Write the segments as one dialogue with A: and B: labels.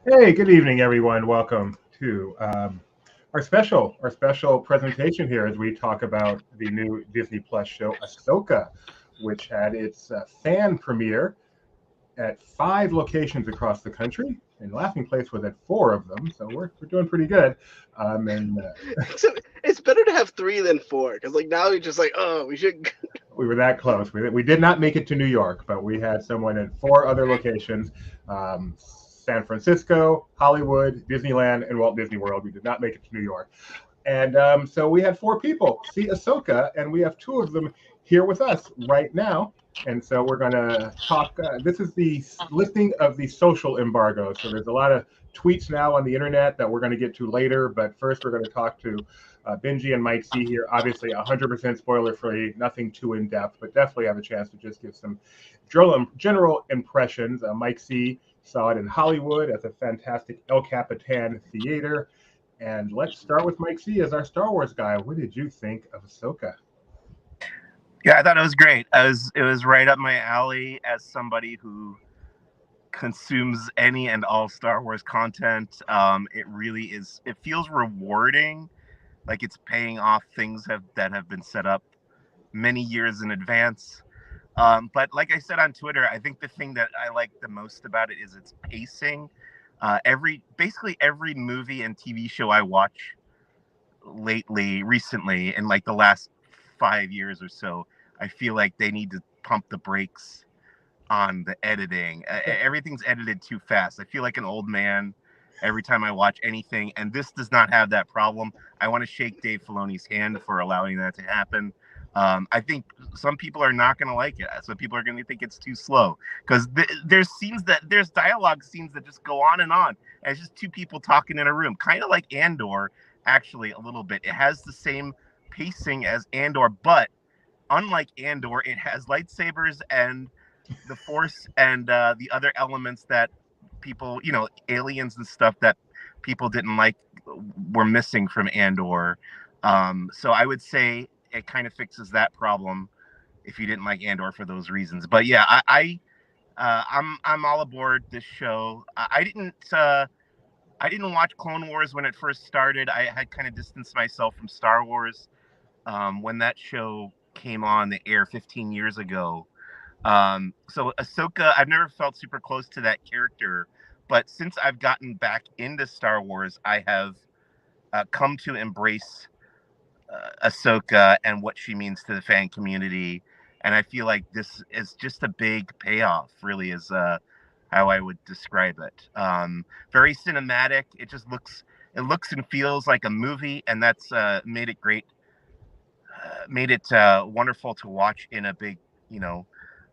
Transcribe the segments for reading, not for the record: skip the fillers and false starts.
A: Hey, good evening, everyone. Welcome to our special presentation here as we talk about the new Disney Plus show Ahsoka, which had its fan premiere at 5 locations across the country, and Laughing Place was at 4 of them. So we're doing pretty good. And
B: So it's better to have three than four, because like now you're just like, oh, we should.
A: We were that close. We did not make it to New York, but we had someone at 4 other locations: San Francisco, Hollywood, Disneyland, and Walt Disney World. We did not make it to New York. And so we had 4 people see Ahsoka, and we have 2 of them here with us right now. And so we're going to talk. This is the lifting of the social embargo. So there's a lot of tweets now on the internet that we're going to get to later. But first, we're going to talk to Benji and Mike C here. Obviously, 100% spoiler free, nothing too in depth, but definitely have a chance to just give some general impressions. Mike C saw it in Hollywood at the fantastic El Capitan Theater. And let's start with Mike C as our Star Wars guy. What did you think of Ahsoka?
C: Yeah, I thought it was great. It was right up my alley as somebody who consumes any and all Star Wars content. It really is. It feels rewarding, like it's paying off things that have been set up many years in advance. But like I said on Twitter, I think the thing that I like the most about it is its pacing. Basically every movie and TV show I watch recently, in like the last 5 years or so, I feel like they need to pump the brakes on the editing. Everything's edited too fast. I feel like an old man every time I watch anything, and this does not have that problem. I want to shake Dave Filoni's hand for allowing that to happen. I think some people are not going to like it. Some people are going to think it's too slow because there's dialogue scenes that just go on and on. And it's just two people talking in a room, kind of like Andor, actually a little bit. It has the same pacing as Andor, but unlike Andor, it has lightsabers and the Force and the other elements that people, aliens and stuff that people didn't like were missing from Andor. So I would say it kind of fixes that problem if you didn't like Andor for those reasons. But yeah, I'm all aboard this show. I didn't watch Clone Wars when it first started. I had kind of distanced myself from Star Wars when that show came on the air 15 years ago. So Ahsoka, I've never felt super close to that character, but since I've gotten back into Star Wars, I have come to embrace Ahsoka and what she means to the fan community, and I feel like this is just a big payoff. Really, is how I would describe it. Very cinematic. It looks and feels like a movie, and that's made it great. Made it wonderful to watch in a big,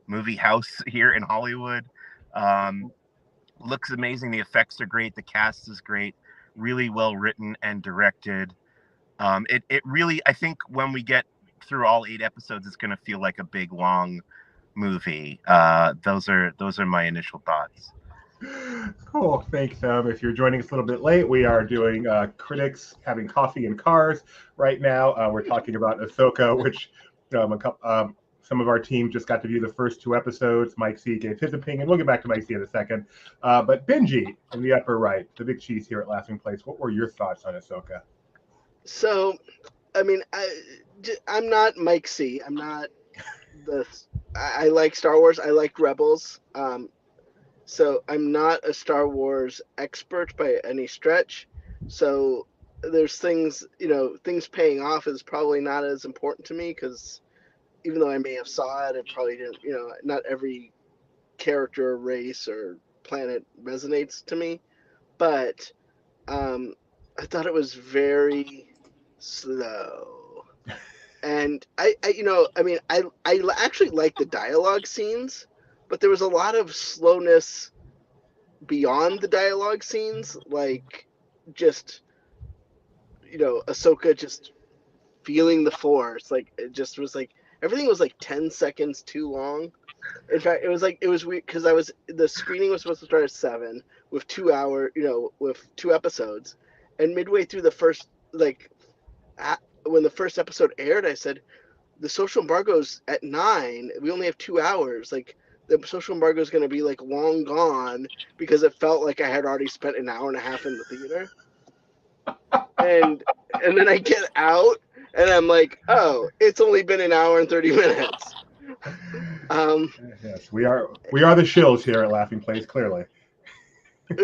C: movie house here in Hollywood. Um, Looks amazing. The effects are great. The cast is great. Really well written and directed. It really, I think, when we get through all 8 episodes, it's going to feel like a big long movie. Those are my initial thoughts.
A: Cool. Thanks. If you're joining us a little bit late, we are doing critics having coffee in cars right now. We're talking about Ahsoka, which some of our team just got to view the first 2 episodes. Mike C gave his opinion. We'll get back to Mike C in a second. But Benji in the upper right, the big cheese here at Laughing Place. What were your thoughts on Ahsoka?
B: So, I mean, I'm not Mike C. I'm not the. I like Star Wars. I like Rebels. So I'm not a Star Wars expert by any stretch. So there's things, things paying off is probably not as important to me because even though I may have saw it, it probably didn't. Not every character, race, or planet resonates to me. But um, I thought it was very slow. And I mean, I actually like the dialogue scenes, but there was a lot of slowness beyond the dialogue scenes, like just Ahsoka just feeling the force. Like it just was like everything was like 10 seconds too long. In fact, it was weird because the screening was supposed to start at 7 with 2 hour, with 2 episodes, and midway through the first like when the first episode aired, I said the social embargo's at 9. We only have 2 hours. Like the social embargo is going to be like long gone because it felt like I had already spent an hour and a half in the theater. And then I get out and I'm like, oh, it's only been an hour and 30 minutes.
A: Yes, we are the shills here at Laughing Place, clearly.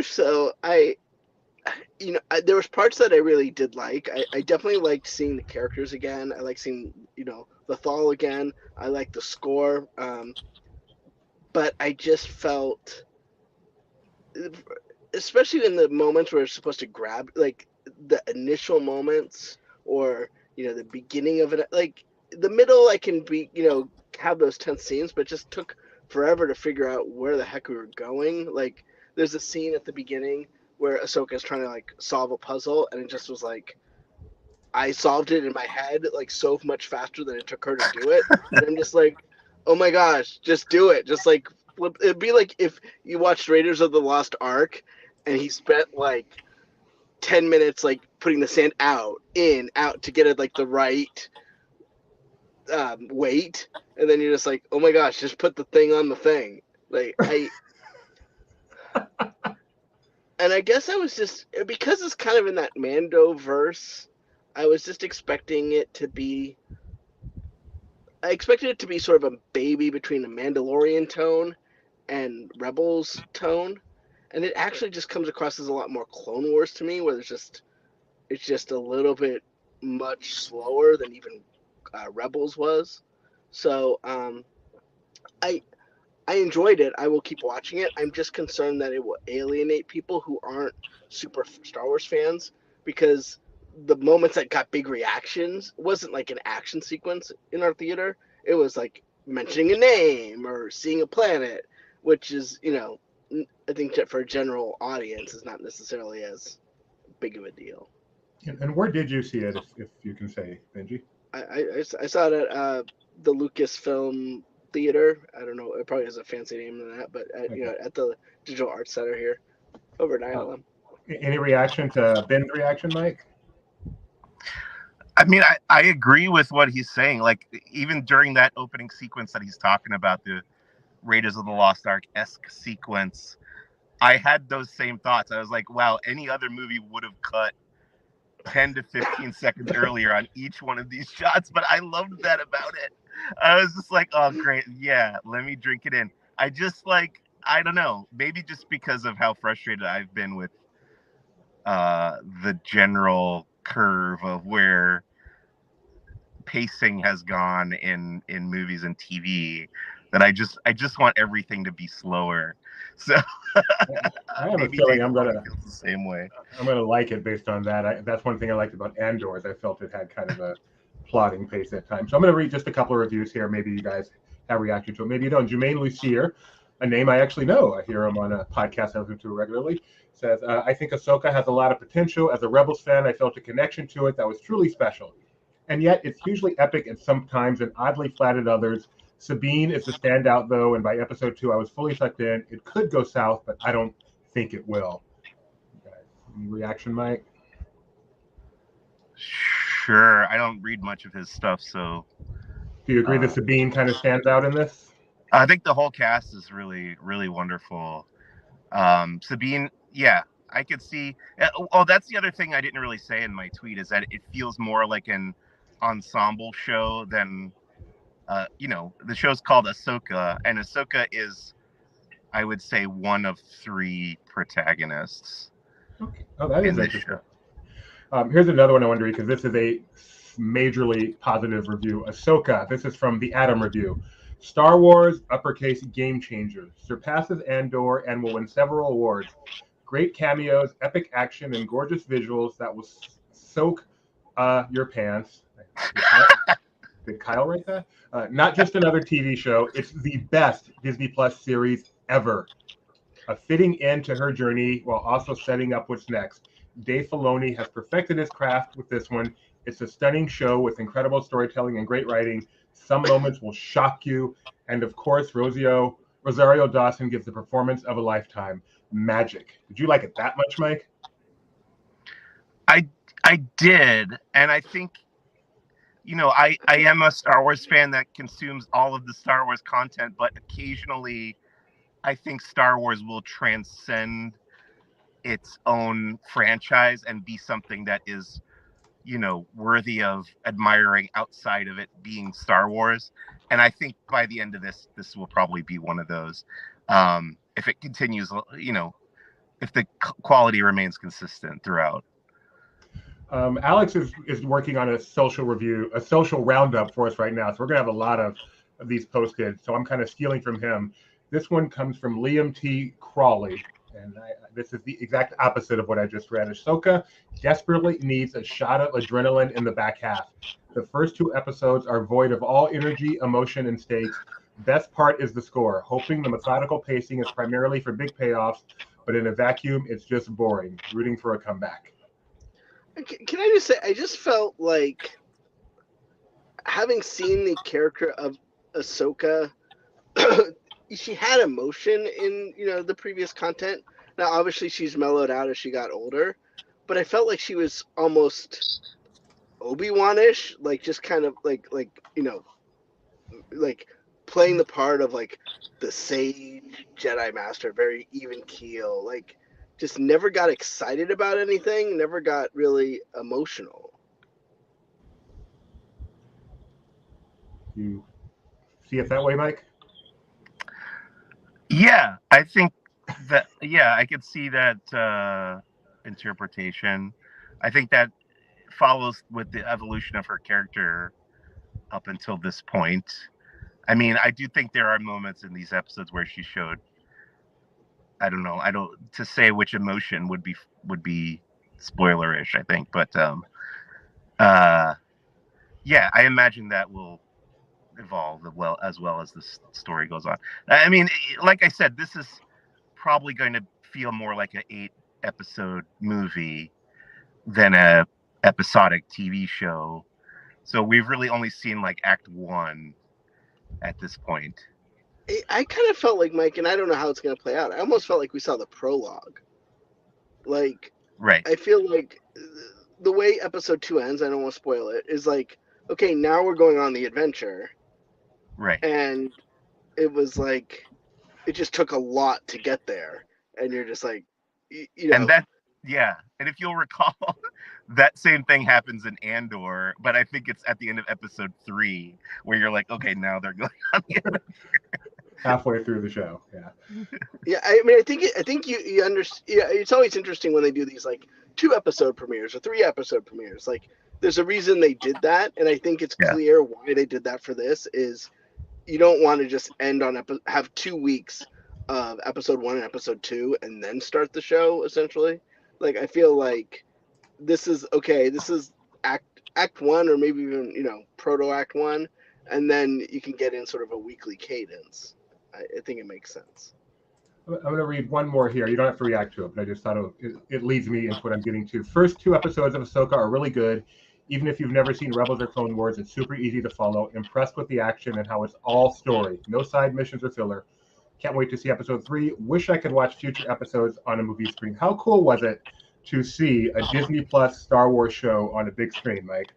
B: So there was parts that I really did like. I definitely liked seeing the characters again. I like seeing, the Thal again. I like the score. But I just felt, especially in the moments where it's supposed to grab, like the initial moments or, the beginning of it, like the middle, I can be, have those tense scenes, but it just took forever to figure out where the heck we were going. Like there's a scene at the beginning where Ahsoka is trying to like solve a puzzle, and it just was like I solved it in my head like so much faster than it took her to do it, and I'm just like, oh my gosh, just do it, just like flip. It'd be like if you watched Raiders of the Lost Ark, and he spent like 10 minutes like putting the sand out to get it like the right weight, and then you're just like, oh my gosh, just put the thing on the thing. Like and I guess I was just, because it's kind of in that Mando verse, I was just expecting it to be, I expected it to be sort of a baby between a Mandalorian tone and Rebels tone, and it actually just comes across as a lot more Clone Wars to me, where it's just a little bit much slower than even Rebels was. So I enjoyed it. I will keep watching it. I'm just concerned that it will alienate people who aren't super Star Wars fans, because the moments that got big reactions wasn't like an action sequence in our theater. It was like mentioning a name or seeing a planet, which is, I think that for a general audience is not necessarily as big of a deal.
A: And where did you see it, if you can say, Benji?
B: I saw it at the Lucasfilm Theater. I don't know. It probably has a fancy name than that, but at the Digital Arts Center here over at ILM.
A: Any reaction to Ben's reaction, Mike?
C: I mean, I agree with what he's saying. Like, even during that opening sequence that he's talking about, the Raiders of the Lost Ark-esque sequence, I had those same thoughts. I was like, wow, any other movie would have cut 10 to 15 seconds earlier on each one of these shots, but I loved that about it. I was just like, oh, great. Yeah, let me drink it in. I just like, I don't know, maybe just because of how frustrated I've been with the general curve of where pacing has gone in movies and TV, that I just want everything to be slower. So
A: I have a feeling I'm gonna
C: feel the same way.
A: I'm gonna like it based on that. That's one thing I liked about Andor, is I felt it had kind of a plotting pace at times. So I'm gonna read just a couple of reviews here. Maybe you guys have reacted to it. Maybe you don't. Jermaine Lucier, a name I actually know. I hear him on a podcast I listen to regularly. Says, I think Ahsoka has a lot of potential. As a Rebels fan, I felt a connection to it that was truly special. And yet, it's hugely epic at some times and oddly flat at others. Sabine is the standout, though, and by episode 2, I was fully sucked in. It could go south, but I don't think it will. Any reaction, Mike?
C: Sure. I don't read much of his stuff, so.
A: Do you agree that Sabine kind of stands out in this?
C: I think the whole cast is really, really wonderful. Sabine, yeah, I could see. Oh, that's the other thing I didn't really say in my tweet, is that it feels more like an ensemble show than, the show's called Ahsoka, and Ahsoka is, I would say, one of 3 protagonists.
A: Okay. Oh, that is interesting. Here's another one I want to read, because this is a majorly positive review. Ahsoka, this is from the Adam Review. Star Wars, uppercase, game changer. Surpasses Andor and will win several awards. Great cameos, epic action, and gorgeous visuals that will soak your pants. Did Kyle write that? Not just another TV show. It's the best Disney Plus series ever. A fitting end to her journey while also setting up what's next. Dave Filoni has perfected his craft with this one. It's a stunning show with incredible storytelling and great writing. Some moments will shock you. And of course, Rosario Dawson gives the performance of a lifetime. Magic. Did you like it that much, Mike?
C: I did. And I think, I am a Star Wars fan that consumes all of the Star Wars content, but occasionally I think Star Wars will transcend its own franchise and be something that is, worthy of admiring outside of it being Star Wars. And I think by the end of this will probably be one of those. If it continues, if the quality remains consistent throughout.
A: Alex is working on a social roundup for us right now. So we're going to have a lot of these posted. So I'm kind of stealing from him. This one comes from Liam T. Crawley. And this is the exact opposite of what I just read. Ahsoka desperately needs a shot of adrenaline in the back half. The first 2 episodes are void of all energy, emotion, and stakes. Best part is the score. Hoping the methodical pacing is primarily for big payoffs, but in a vacuum, it's just boring. Rooting for a comeback.
B: Can I just say, I just felt like, having seen the character of Ahsoka, she had emotion in the previous content. Now, obviously, she's mellowed out as she got older, but I felt like she was almost Obi-Wan-ish, like just kind of like playing the part of like the sage Jedi Master, very even keel, like just never got excited about anything, never got really emotional.
A: You see it that way, Mike?
C: Yeah, I think that. Yeah, I could see that interpretation. I think that follows with the evolution of her character up until this point. I mean, I do think there are moments in these episodes where she showed. I don't know. I don't to say which emotion would be spoilerish. I think, but yeah, I imagine that will evolve as well as this story goes on. I mean, like I said, this is probably going to feel more like an 8-episode movie than a episodic TV show. So we've really only seen like Act 1 at this point.
B: I kind of felt like, Mike, and I don't know how it's going to play out, I almost felt like we saw the prologue. Like,
C: Right.
B: I feel like the way episode 2 ends, I don't want to spoil it, is like, okay, now we're going on the adventure.
C: Right.
B: And it was like, it just took a lot to get there. And you're just like,
C: And that, yeah. And if you'll recall, that same thing happens in Andor, but I think it's at the end of episode 3 where you're like, okay, now they're going on the adventure.
A: Halfway through the show, yeah.
B: Yeah, I mean, I think you understand. Yeah, it's always interesting when they do these like 2-episode premieres or 3-episode premieres. Like, there's a reason they did that, and I think it's clear why they did that for this. Is you don't want to just end on have 2 weeks of episode 1 and episode 2 and then start the show. Essentially, like, I feel like this is okay. This is act 1, or maybe even proto act 1, and then you can get in sort of a weekly cadence. I think it makes sense.
A: I'm going to read one more here. You don't have to react to it, but I just thought it leads me into what I'm getting to. First 2 episodes of Ahsoka are really good. Even if you've never seen Rebels or Clone Wars, it's super easy to follow. Impressed with the action and how it's all story. No side missions or filler. Can't wait to see episode 3. Wish I could watch future episodes on a movie screen. How cool was it to see a Disney Plus Star Wars show on a big screen, Mike?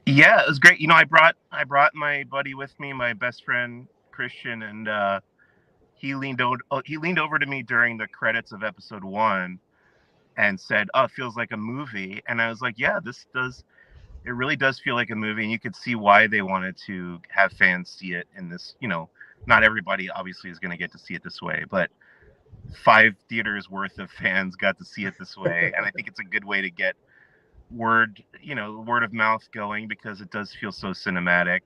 C: Yeah, it was great. I brought my buddy with me, my best friend Christian, and he leaned over to me during the credits of episode 1 and said, "Oh, it feels like a movie." And I was like, "Yeah, it really does feel like a movie." And you could see why they wanted to have fans see it in this. Not everybody obviously is going to get to see it this way, but 5 theaters worth of fans got to see it this way, and I think it's a good way to get word of mouth going, because it does feel so cinematic.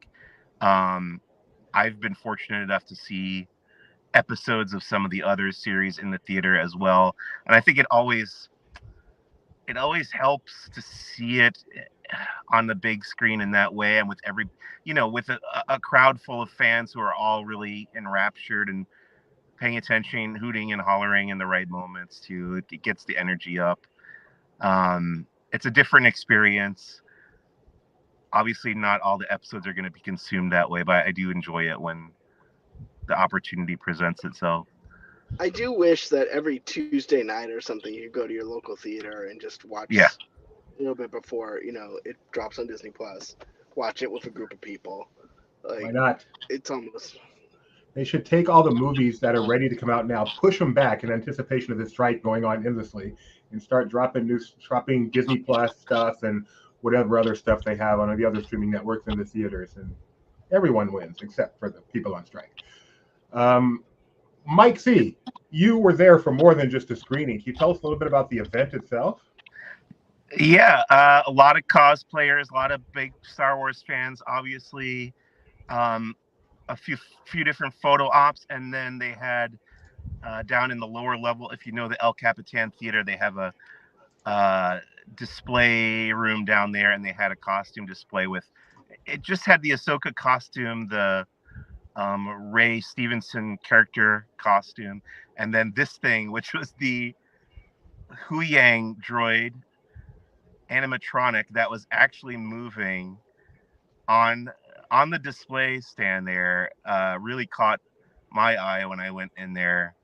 C: I've been fortunate enough to see episodes of some of the other series in the theater as well, and I think it always helps to see it on the big screen in that way, and with with a crowd full of fans who are all really enraptured and paying attention, hooting and hollering in the right moments too. It gets the energy up. It's a different experience. Obviously, not all the episodes are going to be consumed that way, but I do enjoy it when the opportunity presents itself.
B: I do wish that every Tuesday night or something you could go to your local theater and just watch
C: Yeah.
B: a little bit before it drops on Disney Plus. Watch it with a group of people. Like,
A: Why not?
B: it's almost.
A: They should take all the movies that are ready to come out now, push them back in anticipation of this strike going on endlessly, and start dropping Disney Plus stuff and whatever other stuff they have on the other streaming networks in the theaters, and everyone wins except for the people on strike. Mike C., you were there for more than just a screening. Can you tell us a little bit about the event itself?
C: Yeah, a lot of cosplayers, a lot of big Star Wars fans, obviously. A few different photo ops, and then they had down in the lower level, if you know the El Capitan Theater, they have a display room down there, and they had a costume display with. It just had the Ahsoka costume, the Ray Stevenson character costume, and then this thing, which was the Huyang droid animatronic that was actually moving on the display stand there. Really caught my eye when I went in there.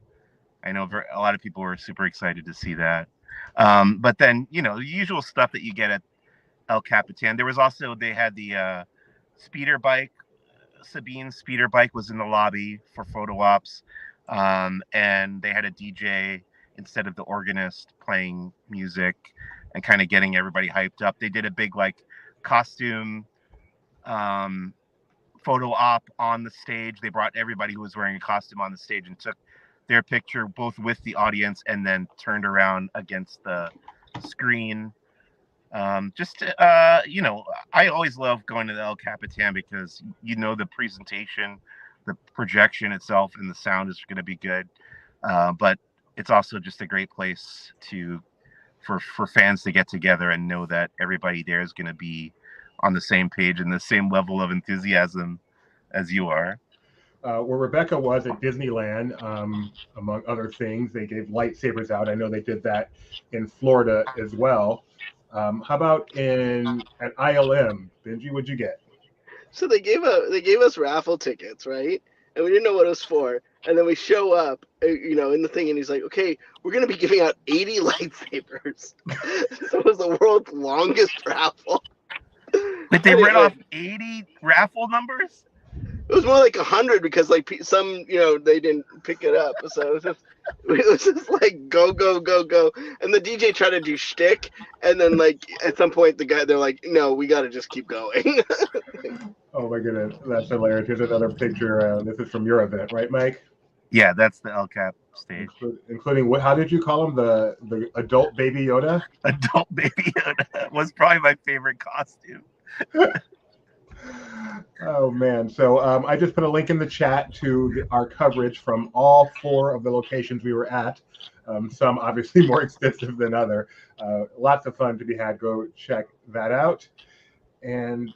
C: I know a lot of people were super excited to see that. But then, the usual stuff that you get at El Capitan. There was also, they had the speeder bike. Sabine's speeder bike was in the lobby for photo ops. And they had a DJ instead of the organist playing music and kind of getting everybody hyped up. They did a big costume photo op on the stage. They brought everybody who was wearing a costume on the stage and took their picture both with the audience and then turned around against the screen. I always love going to the El Capitan because the presentation, the projection itself, and the sound is going to be good. But it's also just a great place for fans to get together and know that everybody there is going to be on the same page and the same level of enthusiasm as you are.
A: Where Rebecca was at Disneyland, among other things, they gave lightsabers out. I know they did that in Florida as well. How about at ILM? Benji, what'd you get?
B: So they gave us raffle tickets, right? And we didn't know what it was for. And then we show up, in the thing, and he's like, "Okay, we're gonna be giving out 80 lightsabers." So it was the world's longest raffle.
C: But they read off 80 raffle numbers?
B: It was more like 100 because some they didn't pick it up, so it was just like go, and the DJ tried to do shtick, and then at some point they're like, "No, we got to just keep going."
A: Oh my goodness, that's hilarious. Here's another picture. This is from your event, right, Mike?
C: Yeah, that's the El Cap stage.
A: Including what? How did you call him? The adult Baby Yoda?
C: Adult Baby Yoda was probably my favorite costume.
A: Oh man! So I just put a link in the chat to our coverage from all 4 of the locations we were at. Some obviously more expensive than other. Lots of fun to be had. Go check that out. And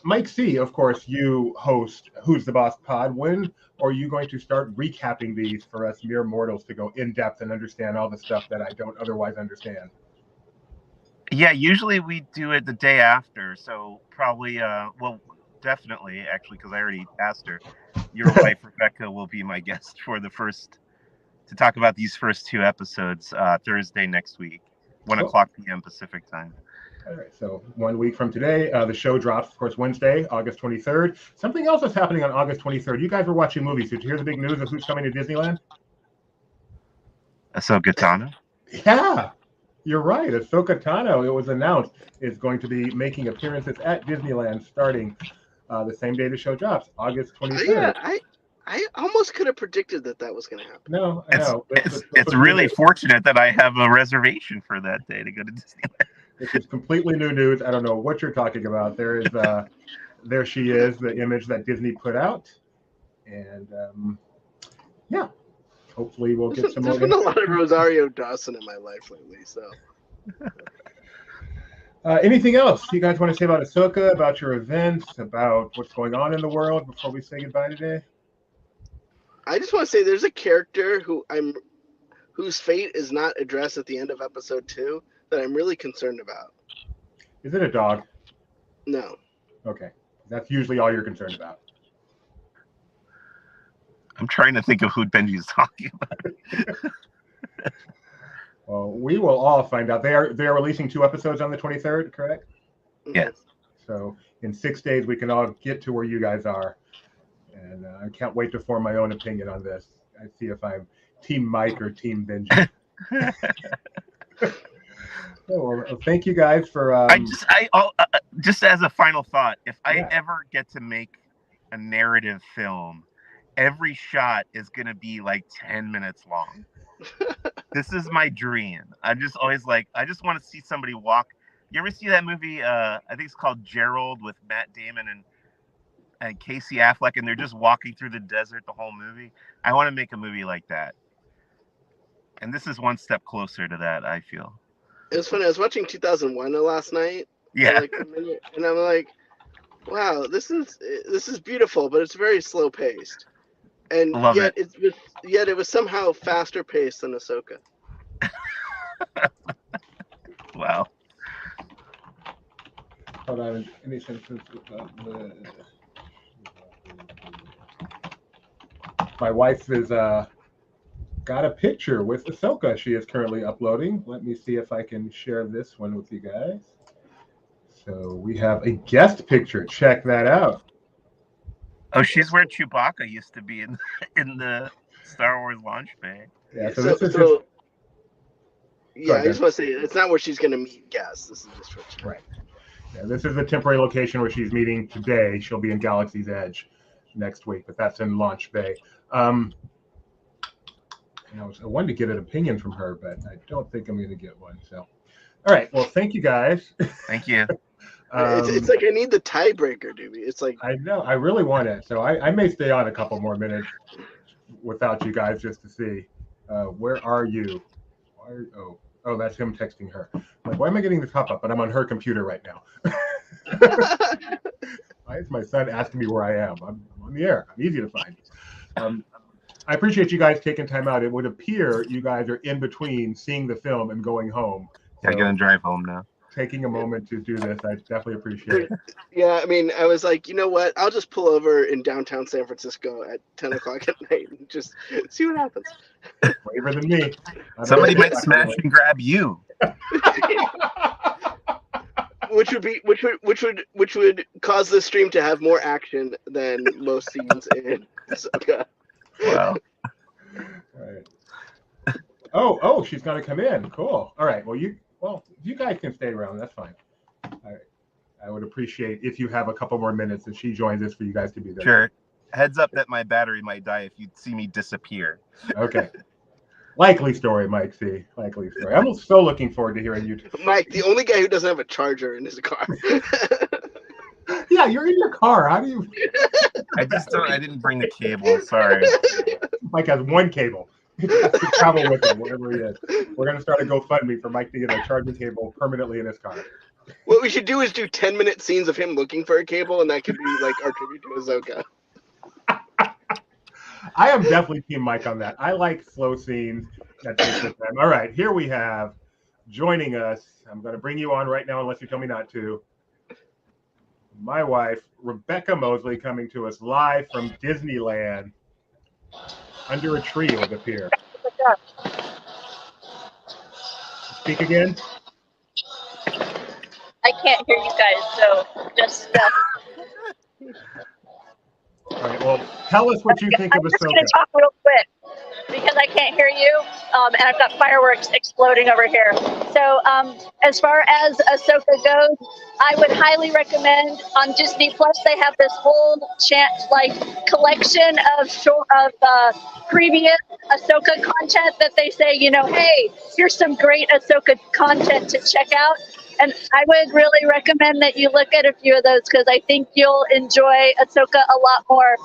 A: Mike C., of course, you host Who's the Boss Pod. When are you going to start recapping these for us mere mortals to go in depth and understand all the stuff that I don't otherwise understand?
C: Yeah, usually we do it the day after. So probably, definitely, actually, because I already asked her. Your wife, Rebecca, will be my guest to talk about these first 2 episodes Thursday next week, 1:00 p.m. Pacific time.
A: All right, so 1 week from today, the show drops, of course, Wednesday, August 23rd. Something else is happening on August 23rd. You guys were watching movies. Did you hear the big news of who's coming to Disneyland?
C: Ahsoka Tano?
A: Yeah, you're right. Ahsoka Tano, it was announced, is going to be making appearances at Disneyland starting the same day the show drops, August 23rd.
B: I almost could have predicted that was going to happen.
A: No, I know.
C: It's really fortunate that I have a reservation for that day to go to Disneyland.
A: This is completely new news. I don't know what you're talking about. There she is, the image that Disney put out. And yeah, hopefully we'll get some more.
B: There's been a lot of Rosario Dawson in my life lately, so.
A: Anything else you guys want to say about Ahsoka, about your events, about what's going on in the world before we say goodbye today?
B: I just want to say there's a character whose fate is not addressed at the end of episode 2 that I'm really concerned about.
A: Is it a dog?
B: No.
A: Okay. That's usually all you're concerned about.
C: I'm trying to think of who Benji's talking about.
A: Well, we will all find out. They are releasing 2 episodes on the 23rd, correct?
C: Yes.
A: So in 6 days, we can all get to where you guys are. and I can't wait to form my own opinion on this. I see if I'm Team Mike or Team Benji. Well, thank you guys for.
C: Just as a final thought, if I
A: Yeah.
C: ever get to make a narrative film, every shot is going to be like 10 minutes long. This is my dream. I'm just always like, I just want to see somebody walk. You ever see that movie? I think it's called Gerald with Matt Damon and Casey Affleck, and they're just walking through the desert the whole movie. I want to make a movie like that. And this is one step closer to that, I feel.
B: It was funny. I was watching 2001 last night.
C: Yeah.
B: Like a minute, and I'm like, wow, this is beautiful, but it's very slow paced. And yet it was somehow faster paced than Ahsoka.
C: Wow.
A: Hold on. Any sentence my wife has got a picture with Ahsoka she is currently uploading. Let me see if I can share this one with you guys. So we have a guest picture. Check that out.
C: Oh, she's where Chewbacca used to be in the Star Wars launch bay.
A: Yeah,
B: so
A: this is
B: so,
A: just...
B: I just want to say it's not where she's going to meet guests. This is just what she...
A: Right. Yeah, this is the temporary location where she's meeting today. She'll be in Galaxy's Edge next week, but that's in Launch Bay. I wanted to get an opinion from her, but I don't think I'm going to get one. So, all right. Well, thank you guys.
C: Thank you.
B: It's like I need the tiebreaker, dude. It's like
A: I know I really want it, so I may stay on a couple more minutes without you guys just to see. Where are you? Oh, that's him texting her. I'm like, why am I getting this pop up? But I'm on her computer right now. Why is my son asking me where I am? I'm on the air. I'm easy to find. I appreciate you guys taking time out. It would appear you guys are in between seeing the film and going home.
C: So, I'm going to drive home now.
A: Taking a moment to do this, I definitely appreciate it.
B: Yeah, I mean, I was like, you know what? I'll just pull over in downtown San Francisco at 10 o'clock at night and just see what happens.
A: Braver than me.
C: Somebody might smash and grab you.
B: Which would cause the stream to have more action than most scenes in Ahsoka.
C: Wow.
A: All right. Oh, she's gonna come in. Cool. All right. Well, you guys can stay around. That's fine. I would appreciate if you have a couple more minutes and she joins us for you guys to be there.
C: Sure. Heads up that my battery might die if you see me disappear.
A: Okay. Likely story, Mike C. Likely story. I'm so looking forward to hearing you.
B: Mike, the only guy who doesn't have a charger in his car.
A: Yeah, you're in your car. How do you?
C: I didn't bring the cable. Sorry.
A: Mike has one cable. He has to travel with him wherever he is. We're going to start a GoFundMe for Mike to get a charging cable permanently in his car.
B: What we should do is do 10-minute scenes of him looking for a cable, and that could be like our tribute to Ahsoka.
A: I am definitely Team Mike on that. I like slow scenes that take the time. All right, here we have joining us. I'm going to bring you on right now unless you tell me not to. My wife, Rebecca Mosley, coming to us live from Disneyland. Under a tree, it would appear. Speak again.
D: I can't hear you guys, so just.
A: All right. Well, tell us what you think of Ahsoka.
D: I'm just going to talk real quick because I can't hear you, and I've got fireworks exploding over here. So, as far as Ahsoka goes, I would highly recommend on Disney Plus. They have this whole collection of previous Ahsoka content that they say, hey, here's some great Ahsoka content to check out. And I would really recommend that you look at a few of those because I think you'll enjoy Ahsoka a lot more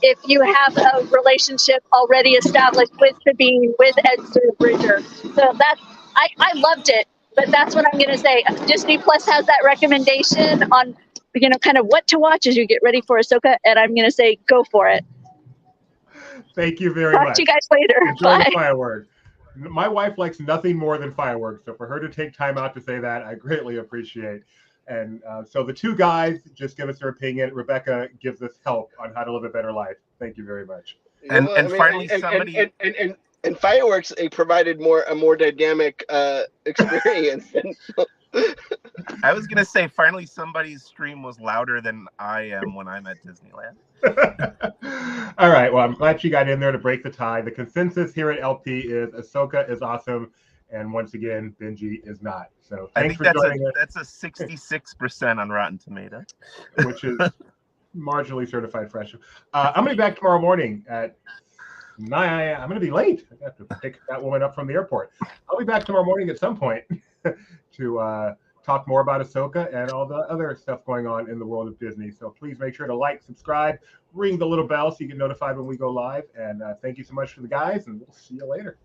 D: if you have a relationship already established with Sabine, with Ezra Bridger. So I loved it, but that's what I'm going to say. Disney Plus has that recommendation on, kind of what to watch as you get ready for Ahsoka, and I'm going to say go for it.
A: Thank you very much.
D: Talk to you guys later.
A: Enjoy
D: Bye.
A: the fireworks. My wife likes nothing more than fireworks, so for her to take time out to say that, I greatly appreciate. And so the two guys just give us their opinion. Rebecca gives us help on how to live a better life. Thank you very much.
C: And finally, somebody
B: and fireworks provided a more dynamic experience.
C: I was gonna say, finally, somebody's stream was louder than I am when I'm at Disneyland.
A: All right. Well, I'm glad she got in there to break the tie. The consensus here at LP is Ahsoka is awesome, and once again, Benji is not. So
C: I
A: thanks
C: think
A: for joining us.
C: that's a 66% on Rotten Tomatoes,
A: Which is marginally certified fresh. I'm going to be back tomorrow morning at 9. I'm going to be late. I have to pick that woman up from the airport. I'll be back tomorrow morning at some point to talk more about Ahsoka and all the other stuff going on in the world of Disney. So please make sure to like, subscribe, ring the little bell so you get notified when we go live. And thank you so much to the guys, and we'll see you later.